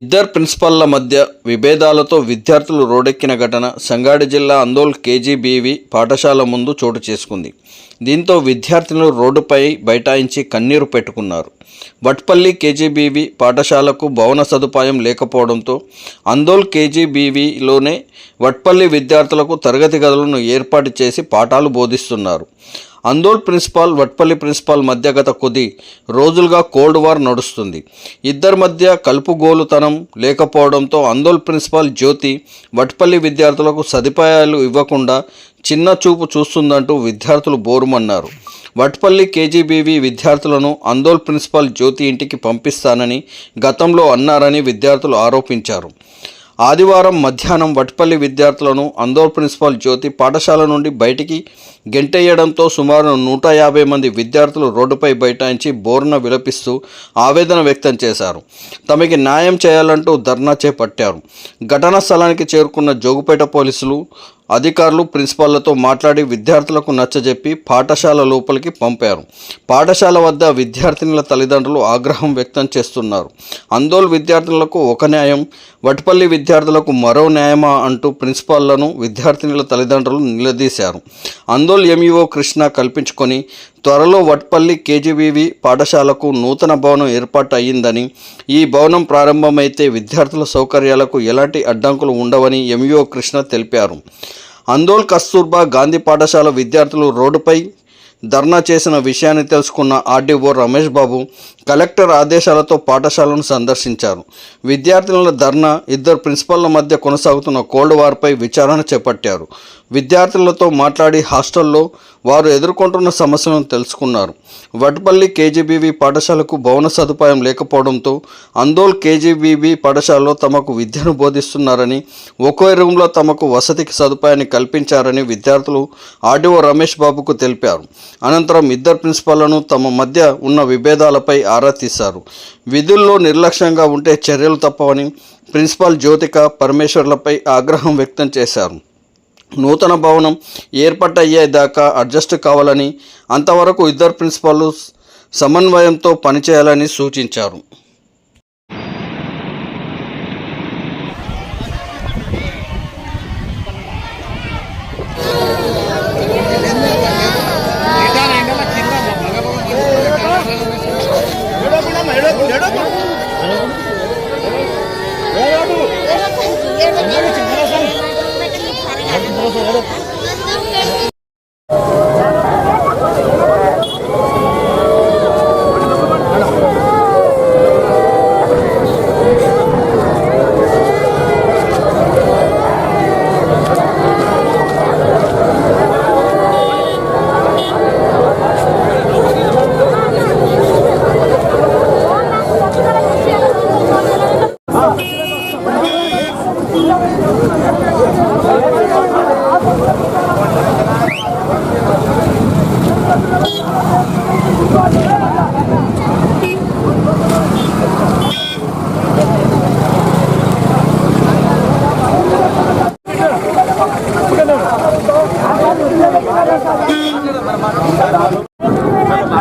ఇద్దరు ప్రిన్సిపాల్ల మధ్య విభేదాలతో విద్యార్థులు రోడ్డెక్కిన ఘటన సంగారెడ్డి జిల్లా అందోల్ కేజీబీవీ పాఠశాల ముందు చోటు చేసుకుంది. దీంతో విద్యార్థినులు రోడ్డుపై బైఠాయించి కన్నీరు పెట్టుకున్నారు. వట్పల్లి కేజీబీవీ పాఠశాలకు భవన సదుపాయం లేకపోవడంతో అందోల్ కేజీబీవీలోనే వట్పల్లి విద్యార్థులకు తరగతి గదులను ఏర్పాటు చేసి పాఠాలు బోధిస్తున్నారు. అందోల్ ప్రిన్సిపాల్ వట్పల్లి ప్రిన్సిపాల్ మధ్య గత కొద్ది రోజులుగా కోల్డ్ వార్ నడుస్తుంది. ఇద్దరి మధ్య కలుపుగోలుతనం లేకపోవడంతో అందోల్ ప్రిన్సిపాల్ జ్యోతి వట్పల్లి విద్యార్థులకు సదుపాయాలు ఇవ్వకుండా చిన్న చూపు చూస్తుందంటూ విద్యార్థులు బోరుమన్నారు. వట్పల్లి కేజీబీవీ విద్యార్థులను అందోల్ ప్రిన్సిపాల్ జ్యోతి ఇంటికి పంపిస్తానని గతంలో అన్నారని విద్యార్థులు ఆరోపించారు. ఆదివారం మధ్యాహ్నం వట్పల్లి విద్యార్థులను అందోల్ ప్రిన్సిపాల్ జ్యోతి పాఠశాల నుండి బయటికి గెంటేయడంతో సుమారు 150 మంది విద్యార్థులు రోడ్డుపై బైఠాయించి బోరున విలపిస్తూ ఆవేదన వ్యక్తం చేశారు. తమకి న్యాయం చేయాలంటూ ధర్నా చేపట్టారు. ఘటనా స్థలానికి చేరుకున్న జోగుపేట పోలీసులు అధికారులు ప్రిన్సిపాళ్లతో మాట్లాడి విద్యార్థులకు నచ్చజెప్పి పాఠశాల లోపలికి పంపారు. పాఠశాల వద్ద విద్యార్థినుల తల్లిదండ్రులు ఆగ్రహం వ్యక్తం చేస్తున్నారు. అందోల్ విద్యార్థులకు ఒక న్యాయం, వట్పల్లి విద్యార్థులకు మరో న్యాయమా అంటూ ప్రిన్సిపాళ్లను విద్యార్థినుల తల్లిదండ్రులు నిలదీశారు. అందోల్ ఎంఈఓ కృష్ణ కల్పించుకొని త్వరలో వట్పల్లి కేజీబీవీ పాఠశాలకు నూతన భవనం ఏర్పాటు అయ్యిందని, ఈ భవనం ప్రారంభమైతే విద్యార్థుల సౌకర్యాలకు ఎలాంటి అడ్డంకులు ఉండవని ఎంఈఓ కృష్ణ తెలిపారు. అందోల్ కస్తూర్బా గాంధీ పాఠశాల విద్యార్థులు రోడ్డుపై ధర్నా చేసిన విషయాన్ని తెలుసుకున్న ఆర్డీఓ రమేష్ బాబు కలెక్టర్ ఆదేశాలతో పాఠశాలను సందర్శించారు. విద్యార్థుల ధర్నా, ఇద్దరు ప్రిన్సిపాళ్ల మధ్య కొనసాగుతున్న కోల్డ్ వార్పై విచారణ చేపట్టారు. విద్యార్థులతో మాట్లాడి హాస్టల్లో వారు ఎదుర్కొంటున్న సమస్యలను తెలుసుకున్నారు. వట్పల్లి కేజీబీవీ పాఠశాలకు భవన సదుపాయం లేకపోవడంతో అందోల్ కేజీబీవీ పాఠశాలలో తమకు విద్యను బోధిస్తున్నారని, ఒకే రూమ్లో తమకు వసతికి సదుపాయాన్ని కల్పించారని విద్యార్థులు ఆర్డీఓ రమేష్ బాబుకు తెలిపారు. అనంతరం ఇద్దరు ప్రిన్సిపాళ్లను తమ మధ్య ఉన్న విభేదాలపై ఆరా తీశారు. విధుల్లో నిర్లక్ష్యంగా ఉంటే చర్యలు తప్పవని ప్రిన్సిపాల్ జ్యోతిక పరమేశ్వర్లపై ఆగ్రహం వ్యక్తం చేశారు. నూతన భవనం ఏర్పాటయ్యేదాకా అడ్జస్ట్ కావాలని, అంతవరకు ఇద్దరు ప్రిన్సిపాల్లు సమన్వయంతో పనిచేయాలని సూచించారు.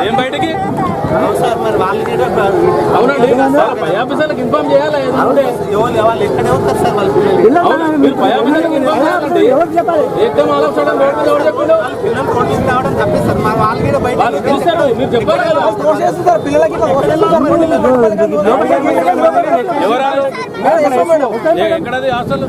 ఏం బయటకి అవునండి, పై ఆఫీసర్లకు ఇన్ఫార్మ్ చేయాలి. మీరు పై ఆఫీసర్లకు ఇన్ఫార్మ్ చేయాలండి. ఏకదం ఆల్ ఆఫ్ సడన్ రోడ్ మీద ఎవరు చెప్పండి, వాళ్ళు పిలుస్తారు, మీరు చెప్పారు కదా. ఎవరు ఎక్కడది హాస్టల్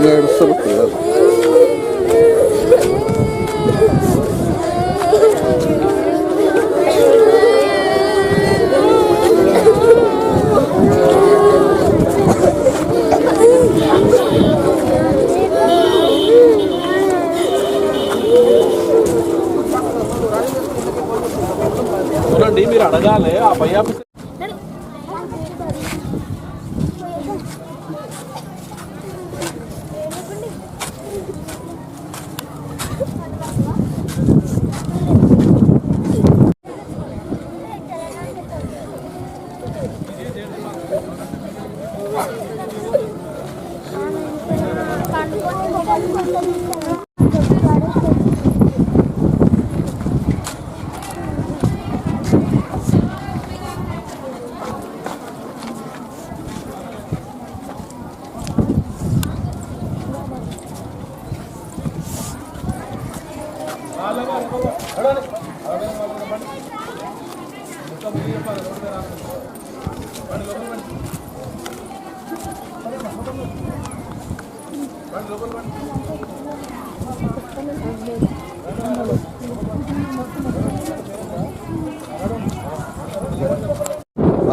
ఘోరంగా ఏడుస్తారు పిల్లలు. చూడండి, మీరు అడగాలి ఆ పై ఆఫీసర్.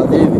అదేది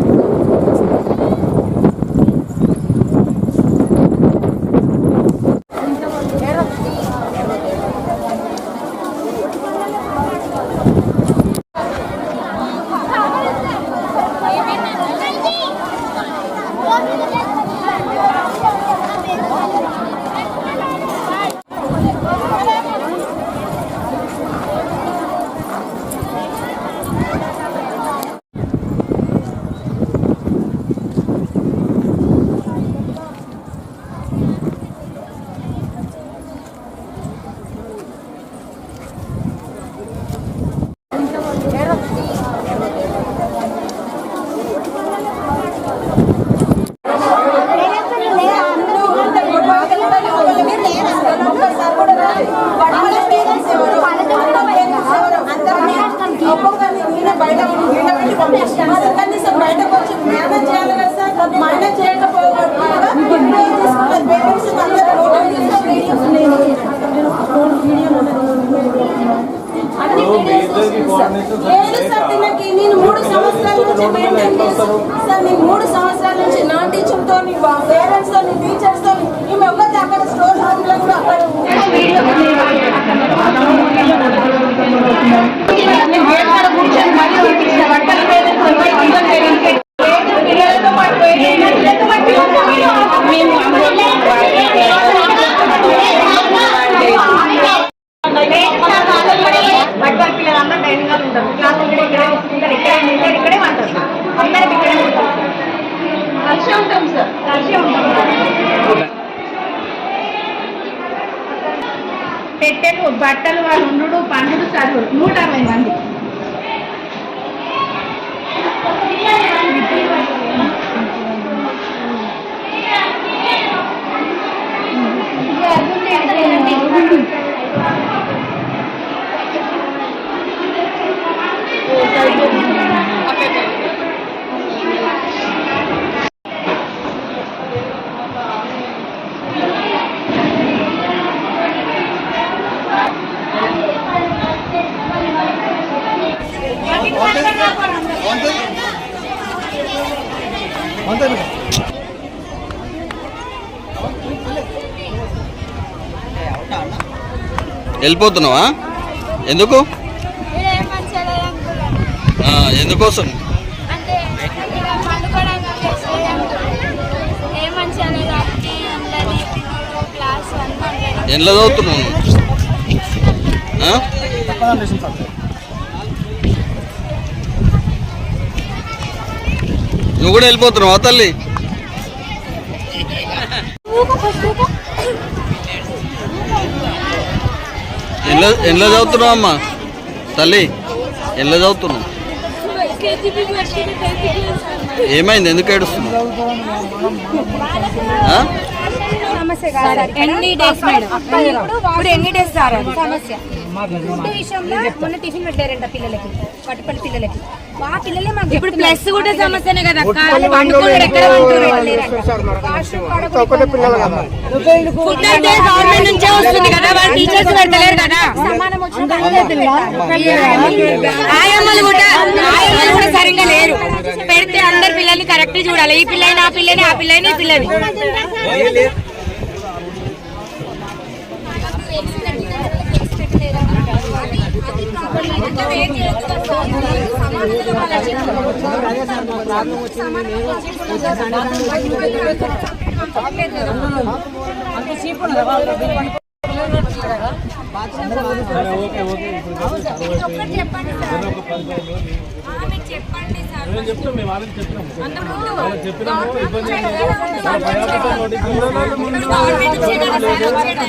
నేను 3 సంవత్సరాల నుంచి నా టీచర్ తో పేరెంట్స్ తో టీచర్స్ తో మేము ఎవరైతే అక్కడ స్టోర్ రూమ్ లో కూడా అక్కడ పెట్టెలు బట్టలు వాళ్ళు ఉండు పన్నుడు చదువులు 160 మంది. వెళ్ళిపోతున్నావా? ఎందుకు? ఎందుకోసం? ఎందులో చదువుతున్నావు? నువ్వు కూడా వెళ్ళిపోతున్నావా తల్లి? ఎందులో చదువుతున్నావు అమ్మా తల్లి? ఎందులో చదువుతున్నావు? ఏమైంది? ఎందుకు ఏడుస్తున్నావు? సమస్య ఎన్ని డేస్ మేడం? ఇప్పుడు ఎన్ని డేస్ సమస్య ఫుడ్ విషయంలో మొన్న టిఫిన్ పెట్టారంట పిల్లలకి, పట్టుపల్లి పిల్లలకి. ఆ పిల్లలే మాకు ఇప్పుడు ప్లస్ కూడా సమస్యనే కదా ఫుడ్ అయితే గవర్నమెంట్ నుంచే వస్తుంది కదా, వాళ్ళు టీచర్స్ పెట్టలేరు కదా. సమానం వచ్చిన ఆయమ్మలు కూడా సరిగ్గా లేరు. పెడితే అందరు పిల్లల్ని కరెక్ట్ చూడాలి. ఈ పిల్లని ఆ పిల్లని, ఆ పిల్లని ఈ పిల్లని. చెప్తాం మేము వాళ్ళకి చెప్పినాము ఇబ్బంది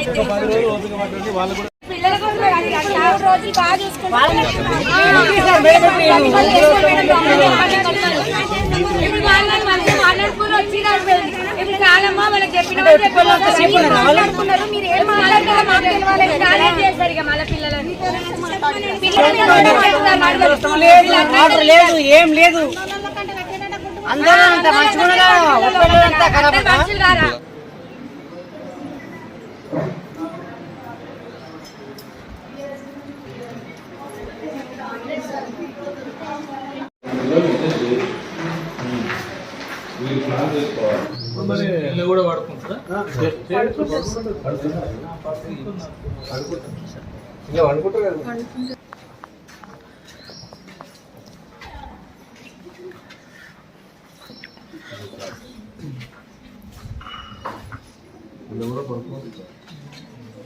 10 రోజులు ఓపిక పట్టండి. వాళ్ళు కూడా రోజులు బాగా చూసుకుంటారు. ఇప్పుడు కాలమ్మా వాళ్ళకి చెప్పిన మాట్లాడుకున్నారు. మీరు ఏం మాట్లాడుతున్నారో మాకు తెలియాలి. చేస్తారు ఇక మళ్ళీ పిల్లలని లేదు, ఏం లేదు. అందరూ అంత మంచిగా మరి ఇల్లు కూడా వాడుకుంటారా?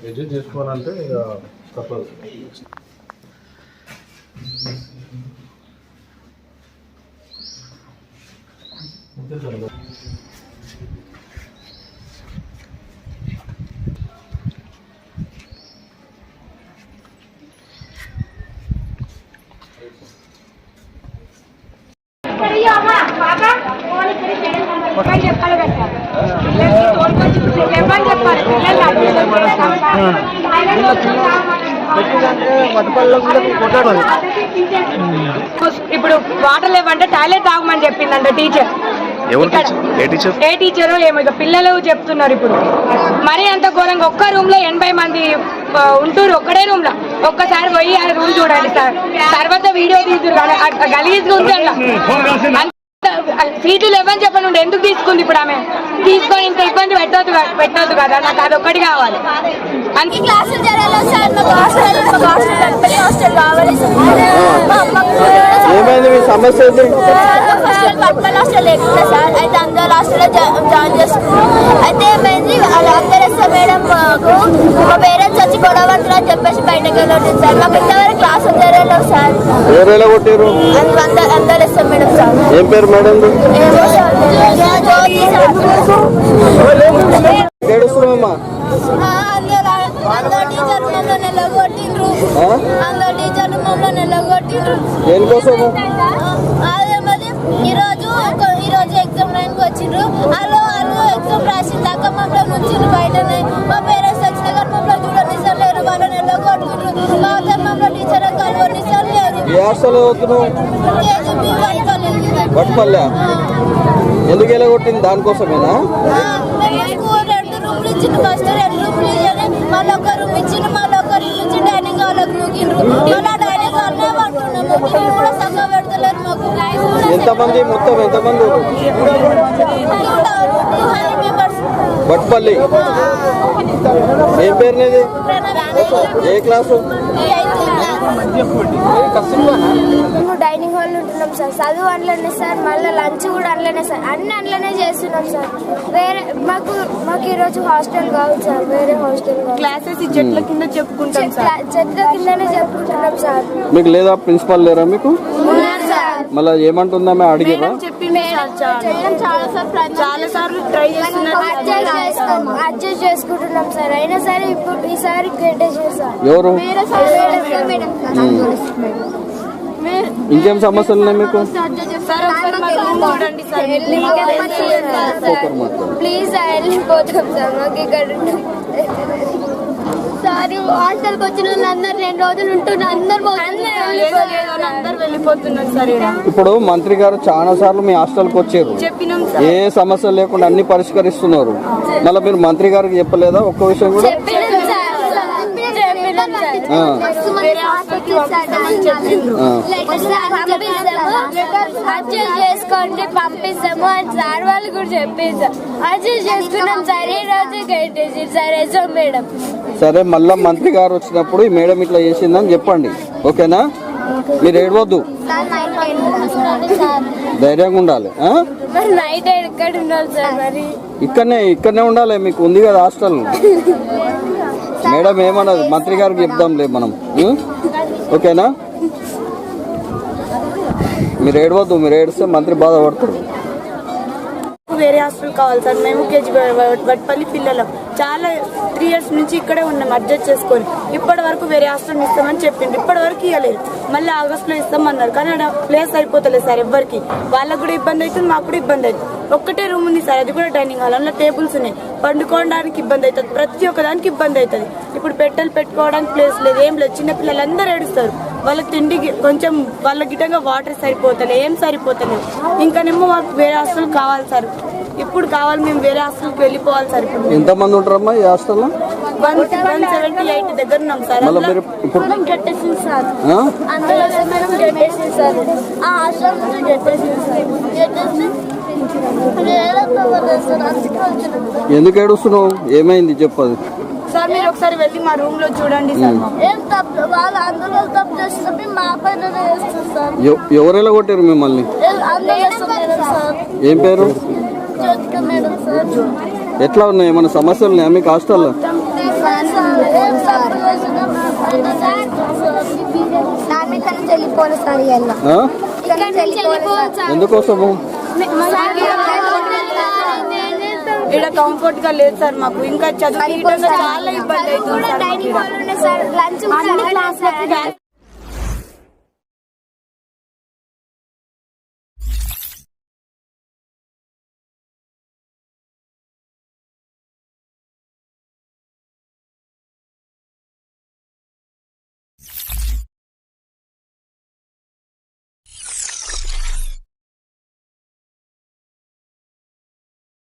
అడ్జస్ట్ చేసుకోవాలంటే తప్పదు. ఇప్పుడు వాటర్ లేవంటే టాయిలెట్ తాగమని చెప్పిందంట టీచర్. ఏ టీచర్ ఏమో ఇక పిల్లలు చెప్తున్నారు. ఇప్పుడు మరీ అంత ఘోరంగా ఒక్క రూమ్ లో 80 మంది ఉంటూరు. ఒక్కడే రూమ్ లో ఒక్కసారి పోయి ఆ రూమ్ చూడండి సార్. తర్వాత వీడియో తీసుడు గలీజ్గా ఉంది. అట్లా సీట్లు లేవని చెప్పండి. ఎందుకు తీసుకుంది ఇప్పుడు ఆమె? తీసుకొని ఇంత ఇబ్బంది పెట్టొద్దు కదా. నాకు అదొక్కటి కావాలి. అన్ని క్లాసులు జరగాలి సార్. మాకు హాస్టల్ కావాలి. ఏమైంది మీ సమస్య ఏంటి? పక్కన హాస్టల్ లేకుండా సార్. అయితే అందరు హాస్టల్లో జాయిన్ చేసుకున్నాం. అయితే ఏమైంది, అందరూ మేడం మాకు మా పేరెంట్స్ వచ్చి గొడవ అని చెప్పేసి బయటకు వెళ్ళండి సార్. మాకు ఇంతవరకు క్లాసులు జరగలేవు సార్. ఎవరు కొట్టారు? అందరు ఇస్తాం మేడం సార్. ఏం పేరు మేడం? ఏమో సార్, జ్యోతి సార్. ఏడుస్తున్నామమ్మా? అందరు టీచర్ మమ్మల్ని నిలగొట్టిండ్రు. అందరు టీచర్ మమ్మల్ని నిలగొట్టిండ్రు. దేనికోసము? అదేమది ఈరోజు ఎగ్జామ్ రాయడానికి వచ్చిండ్రు. వాళ్ళు ఎగ్జామ్ రాసిన దాకా మమ్మల్ని ఉంచిండ్రు బయటనే. మా పేరెంట్స్ వచ్చిన కానీ మమ్మల్ని చూడనిసలేరు. వాళ్ళని నిలగొట్టిండ్రు. మమ్మల్ని టీచర్ కలవనిసలేరు. ఏ హాస్టల్ అవుతున్నావు? కేజీబీ వట్పల్లె. ఎందుకు ఎలా కొట్టింది? దానికోసమేనా? ఇచ్చిండు. ఫస్ట్ 2 రూమ్లు ఇచ్చారు. మళ్ళీ ఒక రూమ్ ఇచ్చిండు. మళ్ళీ ఒక రూమ్ ఇచ్చి డైనింగ్ హాల్ నూకిండ్రు. మళ్ళీ డైనింగ్ హాల్నే పడుతున్నాము. టిఫిన్ కూడా సగం పెడతలేరు మాకు. ఎంతమంది మొత్తం ఎంతమంది? 200 మెంబర్స్. వట్పల్లి. ఏం పేరు నీది? ఏ క్లాసు? డైనింగ్ హాల్ ఉంటున్నాం సార్. చదువు అందులోనే సార్. మళ్ళీ లంచ్ కూడా అందులోనే సార్. అన్ని అందులోనే చేస్తున్నాం సార్. వేరే మాకు ఈరోజు హాస్టల్ కావాలి సార్. వేరే హాస్టల్ క్లాసెస్ చెట్ల కింద చెప్పుకుంటాం సార్. చెట్ల కిందనే చెప్పుకుంటున్నాం సార్. మీకు లేదా? ప్రిన్సిపాల్ లేరా మీకు? సార్ మళ్ళీ ఏమంటుందా? అడిగిరా? చాలా సార్లు ట్రై చేస్తున్నాం. అడ్జస్ట్ చేసుకుంటున్నాం సార్. అయినా సరే ఇప్పుడు ఈసారి చేసాం. ఎవరు? ఇంకేం సమస్యలు ఉన్నాయి మీకు? ప్లీజ్ వెళ్ళిపోతాం సార్. మాకు ఇక్కడ సార్ హాస్టల్కి వచ్చిన వాళ్ళు అందరు 2 రోజులు ఉంటున్నారు, అందరు వెళ్ళిపోతున్నారు సార్. ఇప్పుడు మంత్రి గారు చాలా సార్లు మీ హాస్టల్కి వచ్చారు, ఏ సమస్య లేకుండా అన్ని పరిష్కరిస్తున్నారు. మళ్ళీ మీరు మంత్రి గారికి చెప్పలేదా ఒక్క విషయం కూడా? అడ్జస్ట్ చేసుకోండి పంపిస్తాము అని సార్ వాళ్ళు కూడా చెప్పేసారు. అడ్జస్ట్ చేసుకున్నాం సార్. ఈ రోజు కట్టేసి సార్ ఎజో మేడం. సరే, మళ్ళా మంత్రి గారు వచ్చినప్పుడు ఈ మేడం ఇట్లా చేసిందని చెప్పండి, ఓకేనా? మీరు ఏడవద్దు, ధైర్యంగా ఉండాలి. నైట్ ఎక్కడ ఉండాలి సార్? మరి ఇక్కడనే ఉండాలి, మీకు ఉంది కదా హాస్టల్. మేడం ఏమన్నది మంత్రి గారికి చెప్దాంలే మనం, ఓకేనా? మీరు ఏడవద్దు, మీరు ఏడిస్తే మంత్రి బాధపడతారు. వేరే హాస్టల్ కావాలి సార్. మేము కేజీ వడ్పల్లి పిల్లలం చాలా 3 years నుంచి ఇక్కడే ఉన్నాం అడ్జస్ట్ చేసుకొని. ఇప్పటి వరకు వేరే హాస్టల్ ఇస్తామని చెప్పిండు, ఇప్పటి వరకు ఇవ్వలేదు. మళ్ళీ ఆగస్టులో ఇస్తామన్నారు, కానీ ప్లేస్ సరిపోతలేదు సార్ ఎవ్వరికి. వాళ్ళకు కూడా ఇబ్బంది అవుతుంది, మాకు కూడా ఇబ్బంది అవుతుంది. ఒక్కటే రూమ్ ఉంది సార్, అది కూడా డైనింగ్ హాల్. అందులో టేబుల్స్ ఉన్నాయి, పండుకోవడానికి ఇబ్బంది అవుతుంది, ప్రతి ఒక్కదానికి ఇబ్బంది అవుతుంది. ఇప్పుడు పెట్టుకోవడానికి ప్లేస్ లేదు, ఏం లేదు. చిన్నపిల్లలందరూ ఏడుస్తారు. వాళ్ళకి తిండి కొంచెం వాళ్ళ గిట్టంగా వాటర్ సరిపోతలే, ఏం సరిపోతలేదు. ఇంకానేమో మాకు వేరే హాస్టల్ కావాలి సార్, ఇప్పుడు కావాలి. మేము వేరే హాస్టల్కి వెళ్ళిపోవాలి సార్. ఇప్పుడు ఎంతమంది ఉంటారమ్మా ఈ హాస్టల్లో? 178 దగ్గర ఉన్నాం సార్. గట్టేసింది సార్, మేడం గట్టేసింది సార్. ఆ హాస్టల్ గట్టేసింది సార్. ఎందుకు ఏడుస్తున్నావు? ఏమైంది చెప్పదు సార్. మీరు ఒకసారి వెళ్ళి మా రూమ్ లో చూడండి సార్. ఏం తప్పు వాళ్ళు అందులో తప్పు చేస్తే మా పైన వేస్తారు సార్. ఎవరెలా కొట్టారు మిమ్మల్ని? ఏం పేరు? Jyothika madam sir. ఎట్లా ఉన్నాయి, ఏమైనా సమస్యలు ఉన్నాయా మీకు హాస్టల్లో? ఎందుకోసము? ఇక్కడ కంఫర్ట్ గా లేదు సార్ మాకు. ఇంకా చదువు చాలా ఇబ్బంది అవుతుంది సార్.